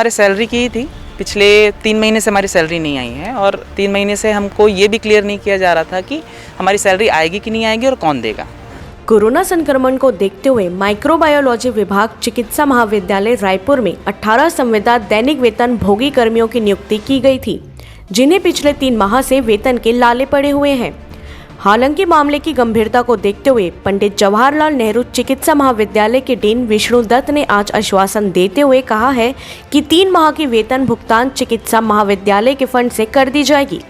हमारे सैलरी की ही थी। पिछले 3 महीने से हमारी सैलरी नहीं आई है और 3 महीने से हमको ये भी क्लियर नहीं किया जा रहा था कि हमारी सैलरी आएगी कि नहीं आएगी और कौन देगा। कोरोना संक्रमण को देखते हुए माइक्रोबायोलॉजी विभाग चिकित्सा महाविद्यालय रायपुर में 18 संविदा दैनिक वेतन भोगी कर्मियों की नियुक्ति की गई थी, जिन्हें पिछले 3 माह से वेतन के लाले पड़े हुए हैं। हालांकि मामले की गंभीरता को देखते हुए पंडित जवाहरलाल नेहरू चिकित्सा महाविद्यालय के डीन विष्णु दत्त ने आज आश्वासन देते हुए कहा है कि 3 माह की वेतन भुगतान चिकित्सा महाविद्यालय के फंड से कर दी जाएगी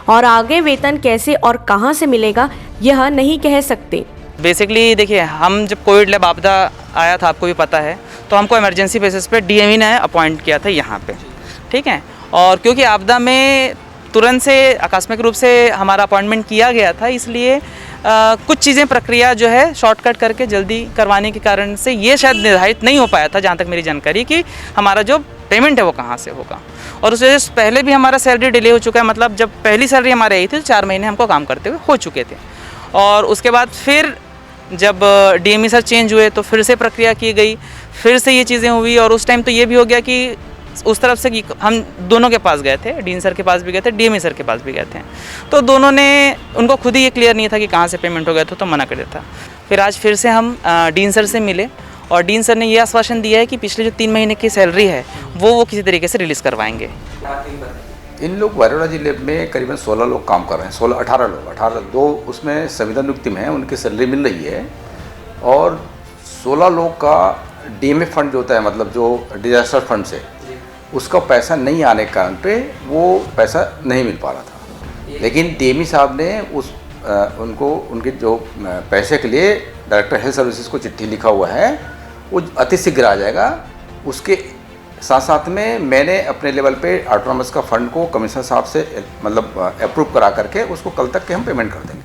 और आगे वेतन कैसे और कहां से मिलेगा यह नहीं कह सकते। बेसिकली देखिए, हम जब कोविड लैब आपदा आया था, आपको भी पता है, तो हमको इमरजेंसी बेसिस पे डीएमई ने अपॉइंट किया था यहाँ पे, ठीक है। और क्योंकि आपदा में तुरंत से आकस्मिक रूप से हमारा अपॉइंटमेंट किया गया था, इसलिए कुछ चीज़ें प्रक्रिया जो है शॉर्टकट करके जल्दी करवाने के कारण से ये शायद निर्धारित नहीं हो पाया था, जहाँ तक मेरी जानकारी, कि हमारा जो पेमेंट है वो कहाँ से होगा। और उस वजह से पहले भी हमारा सैलरी डिले हो चुका है। मतलब जब पहली सैलरी हमारी आई थी तो 4 महीने हमको काम करते हुए हो चुके थे, और उसके बाद फिर जब डीएमई सर चेंज हुए तो फिर से प्रक्रिया की गई, फिर से ये चीज़ें हुई। और उस टाइम तो ये भी हो गया कि उस तरफ से हम दोनों के पास गए थे, डीन सर के पास भी गए थे, डीएमई सर के पास भी गए थे, तो दोनों ने, उनको खुद ही ये क्लियर नहीं था कि कहाँ से पेमेंट हो गया था, तो मना कर दिया था। फिर आज फिर से हम डीन सर से मिले और डीन सर ने ये आश्वासन दिया है कि पिछले जो 3 महीने की सैलरी है वो किसी तरीके से रिलीज़ करवाएंगे। इन लोग वायरोलॉजी लैब में करीबन 16 लोग काम कर रहे हैं, 18 लोग, 18 दो उसमें संविदा नियुक्ति में है, उनकी सैलरी मिल रही है। और 16 लोग का डीएमए फंड जो होता है, मतलब जो डिजास्टर फंड से, उसका पैसा नहीं आने के कारण पे वो पैसा नहीं मिल पा रहा था। लेकिन डीएमई साहब ने उनको उनके जो पैसे के लिए डायरेक्टर हेल्थ सर्विसेज को चिट्ठी लिखा हुआ है, वो अति शीघ्र आ जाएगा। उसके साथ साथ में मैंने अपने लेवल पे ऑटोनॉमस का फंड को कमिश्नर साहब से मतलब अप्रूव करा करके उसको कल तक के हम पेमेंट कर देंगे।